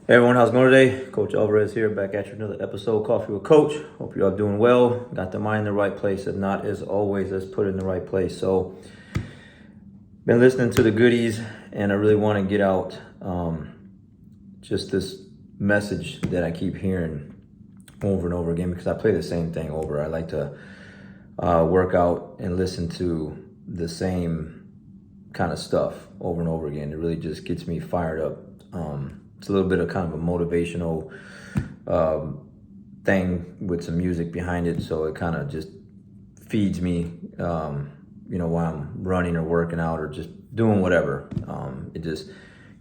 Hey everyone, how's it going today? Coach Alvarez here, back at you another episode, Coffee with Coach. Hope you're all doing well. Got the mind in the right place. If not, as always, let's put it in the right place. So, been listening to the goodies, and I really want to get out just this message that I keep hearing over and over again because I play the same thing over. I like to work out and listen to the same kind of stuff over and over again. It really just gets me fired up. It's a little bit of kind of a motivational thing with some music behind it, so it kind of just feeds me, while I'm running or working out or just doing whatever. It just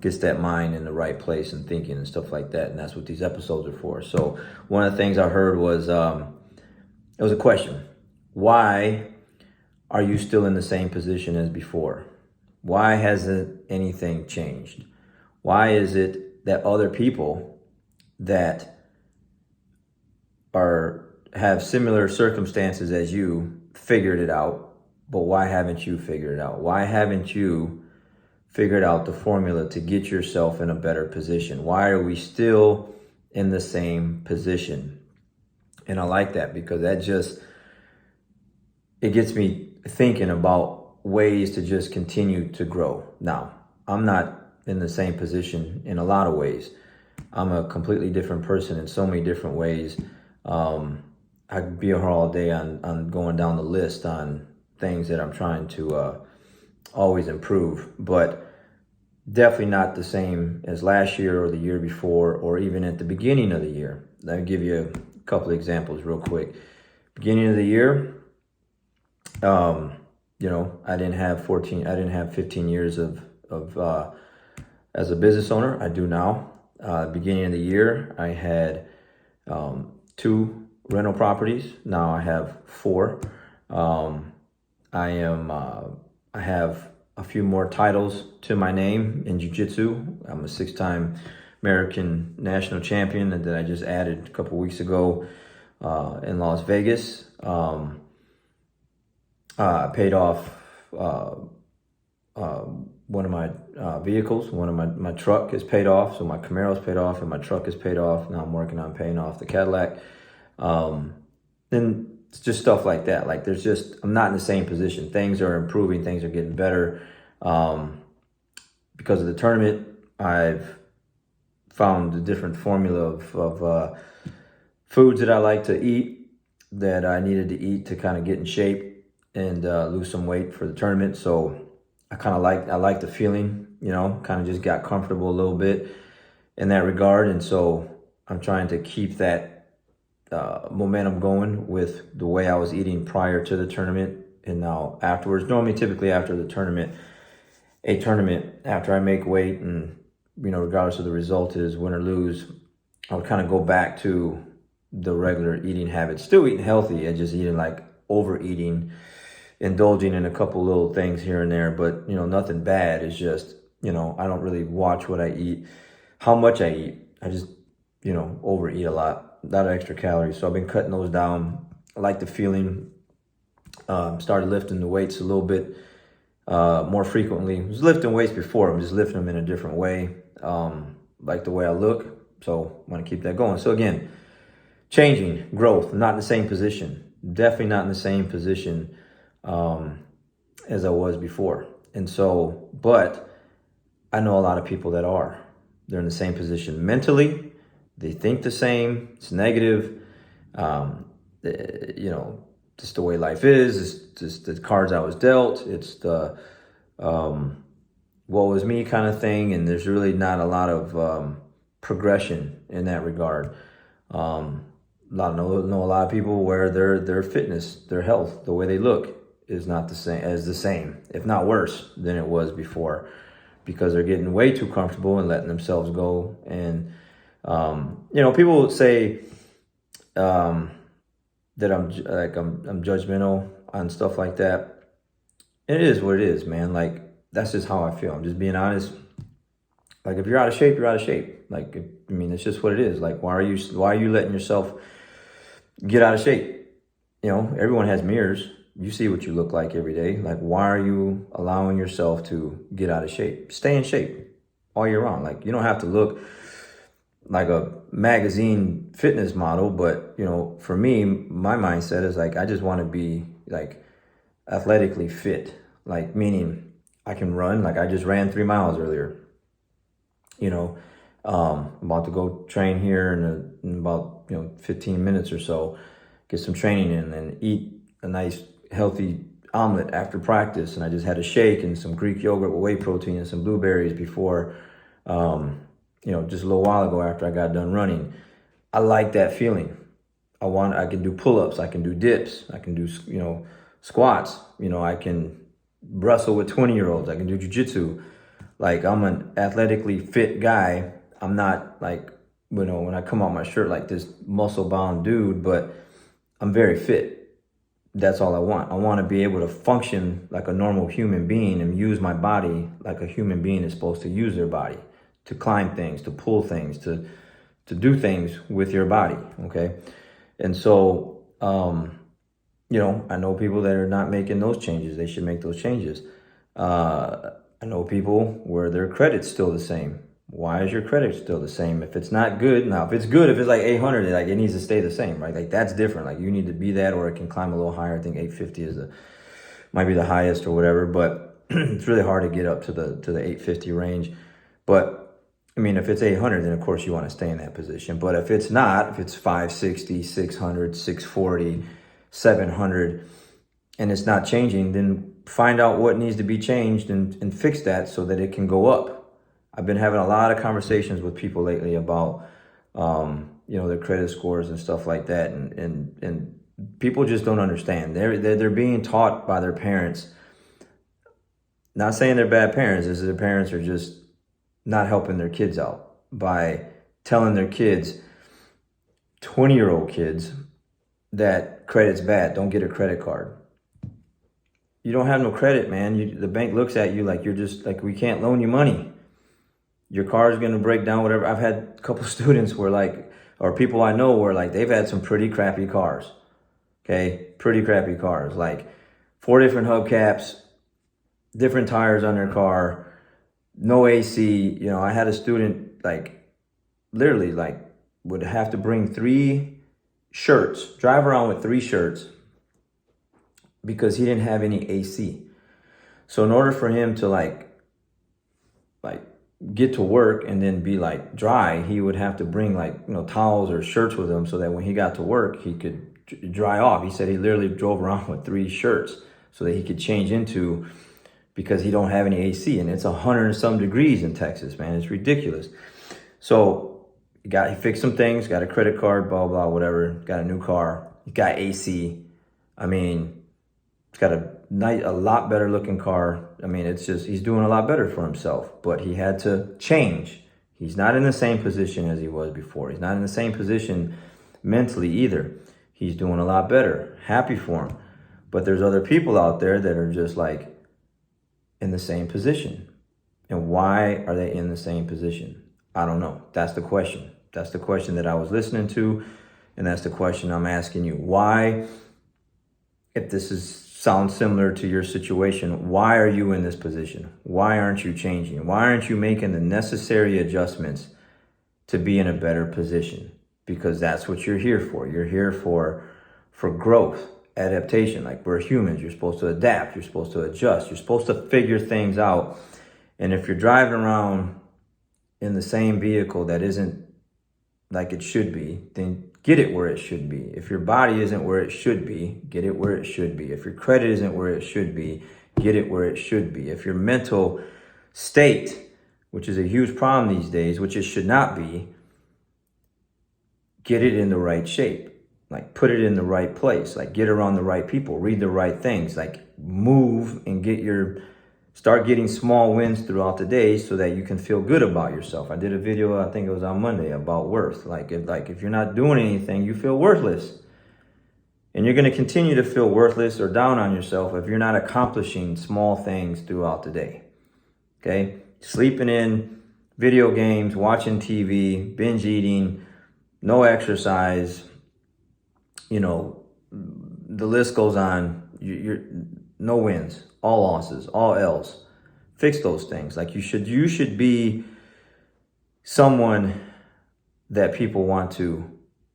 gets that mind in the right place and thinking and stuff like that, and that's what these episodes are for. So one of the things I heard was, it was a question. Why are you still in the same position as before? Why hasn't anything changed? Why is it that other people that have similar circumstances as you figured it out, but why haven't you figured it out? Why haven't you figured out the formula to get yourself in a better position? Why are we still in the same position? And I like that because it gets me thinking about ways to just continue to grow. Now, I'm not in the same position in a lot of ways. I'm a completely different person in so many different ways. I could be here all day on going down the list on things that I'm trying to always improve, but definitely not the same as last year or the year before, or even at the beginning of the year. Let me give you a couple of examples real quick. Beginning of the year, I didn't have 15 years of as a business owner. I do now. Beginning of the year, I had 2 rental properties. Now I have 4. I have a few more titles to my name in jiu-jitsu. I'm a 6-time American national champion that I just added a couple weeks ago in Las Vegas. I paid off one of my vehicles. One of my truck is paid off, so my Camaro's paid off and my truck is paid off. Now I'm working on paying off the Cadillac. Then it's just stuff like that. Like I'm not in the same position. Things are improving, things are getting better. Because of the tournament, I've found a different formula of foods that I like to eat that I needed to eat to kind of get in shape and lose some weight for the tournament. So I like the feeling, kind of just got comfortable a little bit in that regard. And so I'm trying to keep that momentum going with the way I was eating prior to the tournament and now afterwards. Normally, typically after the tournament, after I make weight and, regardless of the result is win or lose, I would kind of go back to the regular eating habits, still eating healthy and just eating like overeating, indulging in a couple little things here and there, but nothing bad. It's just, I don't really watch what I eat, how much I eat. I just, overeat a lot of extra calories. So I've been cutting those down. I like the feeling. Started lifting the weights a little bit more frequently. I was lifting weights before. I'm just lifting them in a different way. Like the way I look. So I want to keep that going. So again, changing, growth. I'm not in the same position. Definitely not in the same position as I was before. And so, but I know a lot of people that are. They're in the same position mentally. They think the same. It's negative. Just the way life is. It's just the cards I was dealt. It's the woe is me kind of thing. And there's really not a lot of progression in that regard. Know a lot of people where their fitness, their health, the way they look is not the same, if not worse than it was before, because they're getting way too comfortable and letting themselves go. And people say that I'm judgmental on stuff like that. And it is what it is, man. Like that's just how I feel. I'm just being honest. Like if you're out of shape, you're out of shape. Like it's just what it is. Like why are you letting yourself get out of shape? Everyone has mirrors. You see what you look like every day. Like, why are you allowing yourself to get out of shape? Stay in shape all year round. Like, you don't have to look like a magazine fitness model, but you know, for me, my mindset is like I just want to be like athletically fit, like meaning I can run. Like I just ran 3 miles earlier. You know, I'm about to go train here in about 15 minutes or so, get some training in, and eat a nice healthy omelet after practice. And I just had a shake and some Greek yogurt with whey protein and some blueberries before, just a little while ago after I got done running. I like that feeling. I can do pull-ups, I can do dips, I can do, squats, I can wrestle with 20-year-olds, I can do jujitsu. Like I'm an athletically fit guy. I'm not like, when I come out my shirt like this muscle bound dude, but I'm very fit. That's all I want. I want to be able to function like a normal human being and use my body like a human being is supposed to use their body, to climb things, to pull things, to do things with your body. Okay. And so, I know people that are not making those changes. They should make those changes. I know people where their credit's still the same. Why is your credit still the same? If it's not good, now if it's good, if it's like 800, like it needs to stay the same, right? Like that's different. Like you need to be that, or it can climb a little higher. I think 850 might be the highest or whatever, but it's really hard to get up to the 850 range. But I mean, if it's 800, then of course you want to stay in that position. But if it's not, if it's 560, 600, 640, 700, and it's not changing, then find out what needs to be changed and fix that so that it can go up. I've been having a lot of conversations with people lately about, their credit scores and stuff like that. And people just don't understand. They're being taught by their parents. Not saying they're bad parents, is their parents are just not helping their kids out by telling their kids, 20-year-old kids, that credit's bad. Don't get a credit card. You don't have no credit, man. The bank looks at you like you're just like, we can't loan you money. Your car is going to break down, whatever. I've had a couple students or people I know where like they've had some pretty crappy cars. Okay. Pretty crappy cars, like 4 different hubcaps, different tires on their car, no AC. I had a student like literally like would have to bring 3 shirts, drive around with 3 shirts, because he didn't have any AC. So in order for him to like get to work and then be like dry, he would have to bring like, towels or shirts with him so that when he got to work, he could dry off. He said he literally drove around with 3 shirts so that he could change into, because he don't have any AC, and it's 100 and some degrees in Texas, man. It's ridiculous. So he fixed some things, got a credit card, blah, blah, whatever, got a new car, he got AC. I mean, he's got a lot better looking car. I mean, it's just, he's doing a lot better for himself, but he had to change. He's not in the same position as he was before. He's not in the same position mentally either. He's doing a lot better. Happy for him. But there's other people out there that are just like in the same position. And why are they in the same position? I don't know. That's the question. That's the question that I was listening to. And that's the question I'm asking you. Why, if this sounds similar to your situation, why are you in this position? Why aren't you changing? Why aren't you making the necessary adjustments to be in a better position? Because that's what you're here for. You're here for growth, adaptation. Like, we're humans. You're supposed to adapt. You're supposed to adjust. You're supposed to figure things out. And if you're driving around in the same vehicle that isn't like it should be, then get it where it should be. If your body isn't where it should be, get it where it should be. If your credit isn't where it should be, get it where it should be. If your mental state, which is a huge problem these days, which it should not be, get it in the right shape. Like, put it in the right place. Like, get around the right people, read the right things, like move and start getting small wins throughout the day so that you can feel good about yourself. I did a video, I think it was on Monday, about worth. Like if you're not doing anything, you feel worthless. And you're going to continue to feel worthless or down on yourself if you're not accomplishing small things throughout the day. Okay? Sleeping in, video games, watching TV, binge eating, no exercise, the list goes on. You're no wins, all losses, all L's. Fix those things. Like, you should be someone that people want to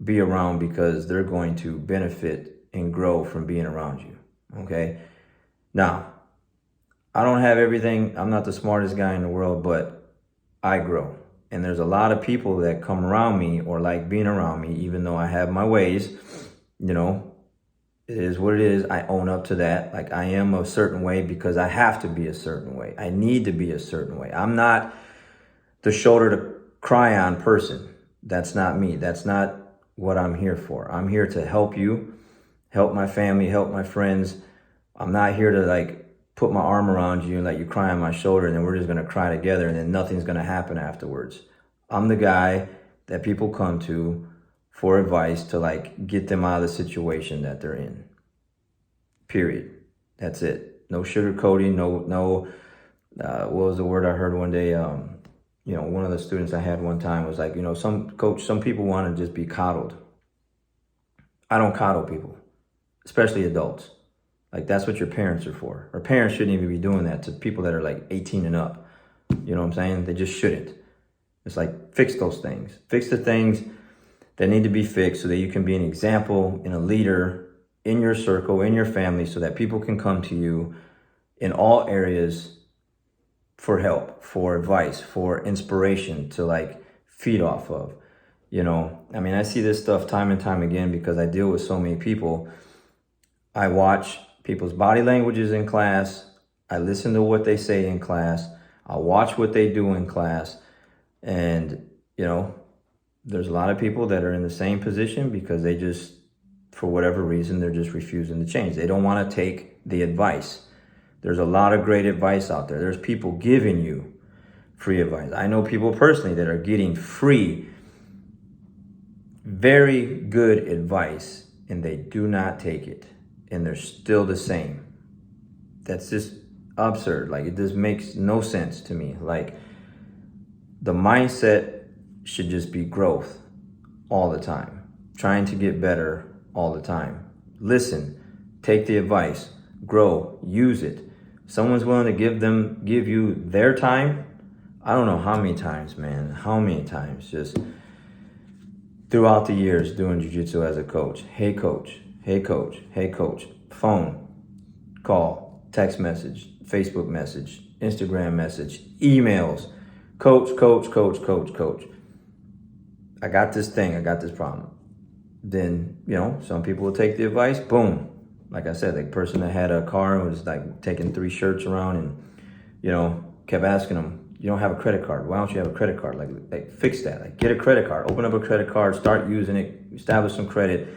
be around because they're going to benefit and grow from being around you. Okay. Now, I don't have everything. I'm not the smartest guy in the world, but I grow. And there's a lot of people that come around me or like being around me, even though I have my ways, you know, it is what it is. I own up to that. Like, I am a certain way because I have to be a certain way. I need to be a certain way. I'm not the shoulder to cry on person. That's not me. That's not what I'm here for. I'm here to help you, help my family, help my friends. I'm not here to like put my arm around you and let you cry on my shoulder and then we're just going to cry together and then nothing's going to happen afterwards. I'm the guy that people come to for advice to like get them out of the situation that they're in. Period. That's it. No sugarcoating. No. What was the word I heard one day? One of the students I had one time was like, some people want to just be coddled. I don't coddle people, especially adults. Like, that's what your parents are for. Or parents shouldn't even be doing that to people that are like 18 and up. You know what I'm saying? They just shouldn't. It's like, fix those things. Fix the things that need to be fixed so that you can be an example and a leader in your circle, in your family, so that people can come to you in all areas for help, for advice, for inspiration to like feed off of. I see this stuff time and time again because I deal with so many people. I watch people's body languages in class. I listen to what they say in class. I watch what they do in class. And, there's a lot of people that are in the same position because they just, for whatever reason, they're just refusing to change. They don't want to take the advice. There's a lot of great advice out there. There's people giving you free advice. I know people personally that are getting free, very good advice, and they do not take it. And they're still the same. That's just absurd. Like, it just makes no sense to me. Like, the mindset should just be growth all the time, trying to get better all the time. Listen, take the advice, grow, use it. Someone's willing to give you their time. I don't know how many times, man, just throughout the years doing jiu-jitsu as a coach. Hey coach, phone, call, text message, Facebook message, Instagram message, emails, coach. I got this thing, I got this problem. Then, some people will take the advice, boom. Like I said, the person that had a car and was like taking 3 shirts around and, kept asking them, you don't have a credit card. Why don't you have a credit card? Like fix that. Like, get a credit card, open up a credit card, start using it, establish some credit.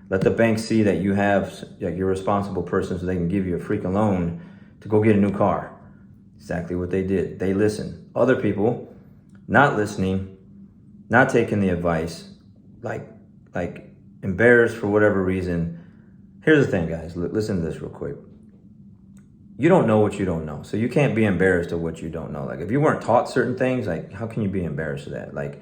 Let the bank see that you have, like, you're a responsible person so they can give you a freaking loan to go get a new car. Exactly what they did. They listened. Other people not listening, not taking the advice, like embarrassed for whatever reason. Here's the thing, guys. Listen to this real quick. You don't know what you don't know. So you can't be embarrassed of what you don't know. Like, if you weren't taught certain things, like, how can you be embarrassed of that? Like,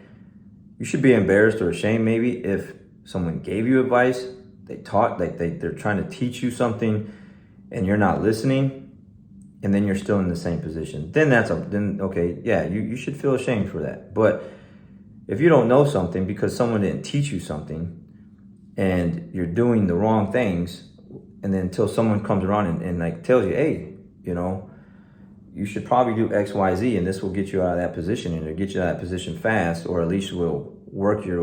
you should be embarrassed or ashamed maybe if someone gave you advice, they taught, like they're trying to teach you something and you're not listening, and then you're still in the same position. Then okay, yeah, you should feel ashamed for that. But if you don't know something because someone didn't teach you something and you're doing the wrong things, and then until someone comes around and like tells you, hey, you should probably do X, Y, Z, and this will get you out of that position, and it'll get you out of that position fast, or at least will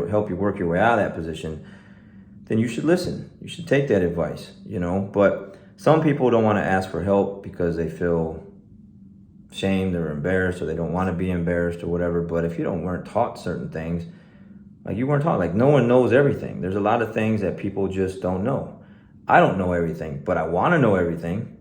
help you work your way out of that position, then you should listen. You should take that advice, But some people don't want to ask for help because they feel shamed or embarrassed, or they don't want to be embarrassed or whatever. But if you weren't taught certain things, like you weren't taught, like no one knows everything. There's a lot of things that people just don't know. I don't know everything, but I want to know everything.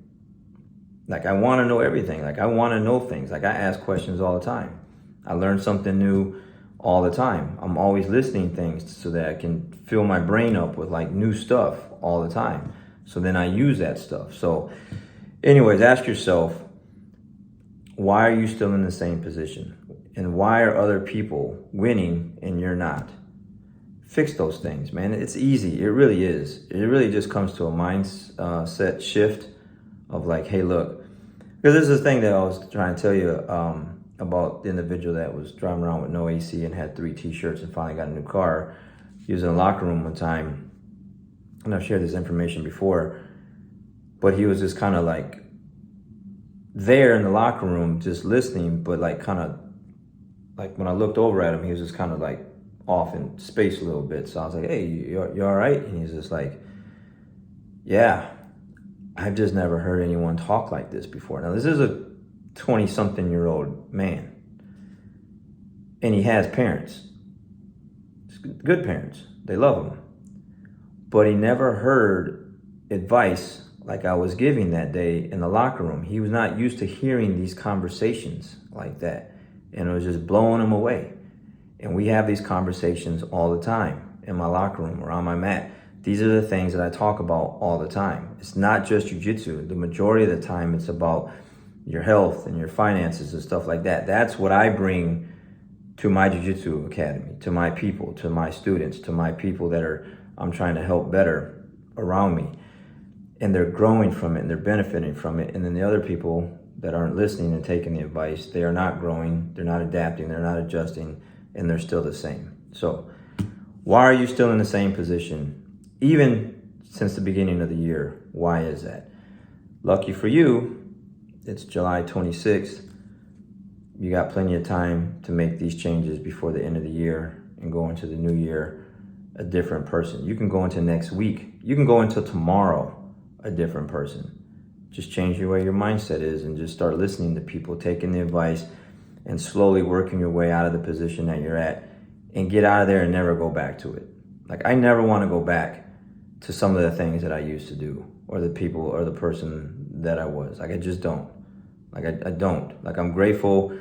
Like, I want to know everything. Like, I want to know things. Like, I ask questions all the time. I learn something new all the time. I'm always listening things so that I can fill my brain up with like new stuff all the time. So then I use that stuff. So anyways, ask yourself, why are you still in the same position? And why are other people winning and you're not? Fix those things, man. It's easy. It really is. It really just comes to a mindset shift of like, hey, look, because this is the thing that I was trying to tell you about the individual that was driving around with no AC and had 3 t-shirts and finally got a new car. He was in the locker room one time, and I've shared this information before, but he was just kind of like there in the locker room just listening, but like kind of like when I looked over at him, he was just kind of like off in space a little bit. So I was like, hey, you all right? And he's just like, yeah, I've just never heard anyone talk like this before. Now, this is a 20-something-year-old man, and he has parents, good parents. They love him. But he never heard advice like I was giving that day in the locker room. He was not used to hearing these conversations like that, and it was just blowing him away. And we have these conversations all the time in my locker room or on my mat. These are the things that I talk about all the time. It's not just jiu-jitsu. The majority of the time, it's about your health and your finances and stuff like that. That's what I bring to my jiu-jitsu academy, to my people, to my students, to my people that I'm trying to help better around me. And they're growing from it and they're benefiting from it. And then the other people that aren't listening and taking the advice, they are not growing, they're not adapting, they're not adjusting, and they're still the same. So why are you still in the same position? Even since the beginning of the year, why is that? Lucky for you, it's July 26th. You got plenty of time to make these changes before the end of the year and go into the new year a different person. You can go into next week. You can go into tomorrow a different person. Just change the way your mindset is and just start listening to people, taking the advice, and slowly working your way out of the position that you're at and get out of there and never go back to it. Like, I never want to go back to some of the things that I used to do or the people or the person that I was. Like, I just don't. Like, I don't. Like, I'm grateful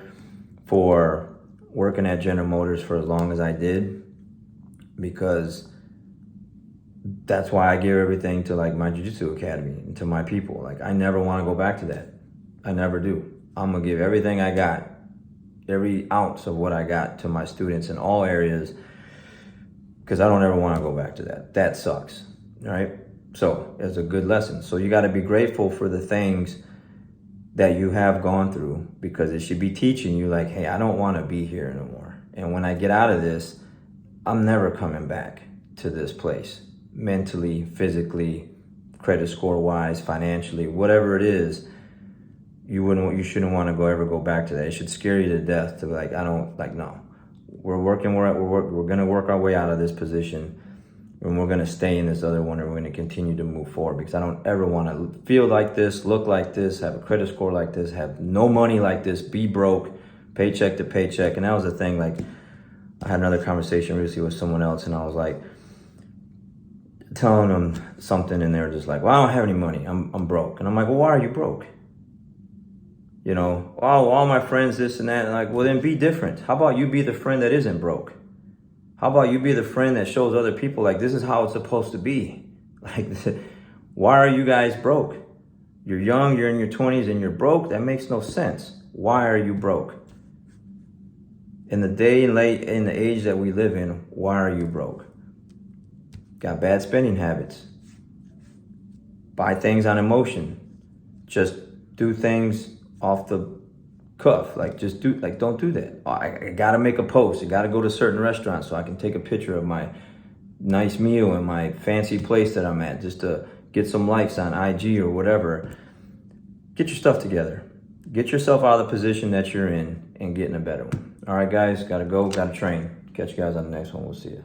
for working at General Motors for as long as I did, because that's why I give everything to like my Jiu-Jitsu academy and to my people. Like, I never want to go back to that. I never do. I'm going to give everything I got, every ounce of what I got to my students in all areas, because I don't ever want to go back to that. That sucks, right? So it's a good lesson. So you got to be grateful for the things that you have gone through, because it should be teaching you like, hey, I don't want to be here anymore. And when I get out of this, I'm never coming back to this place, mentally, physically, credit score wise, financially, whatever it is. You shouldn't want to ever go back to that. It should scare you to death to be like, no. We're going to work our way out of this position, and we're going to stay in this other one, and we're going to continue to move forward, because I don't ever want to feel like this, look like this, have a credit score like this, have no money like this, be broke, paycheck to paycheck. And that was the thing. Like, I had another conversation recently with someone else, and I was like telling them something, and they were just like, well, I don't have any money. I'm broke. And I'm like, well, why are you broke? You know, oh, all my friends, this and that. And like, well, then be different. How about you be the friend that isn't broke? How about you be the friend that shows other people, like, this is how it's supposed to be? Like, why are you guys broke? You're young, you're in your 20s, and you're broke? That makes no sense. Why are you broke? In the day and late, in the age that we live in, why are you broke? Got bad spending habits. Buy things on emotion. Just do things off the cuff. Like, don't do that. I gotta make a post. I gotta go to certain restaurants so I can take a picture of my nice meal and my fancy place that I'm at, just to get some likes on IG or whatever. Get your stuff together. Get yourself out of the position that you're in and get in a better one. All right, guys, gotta go, gotta train. Catch you guys on the next one. We'll see you.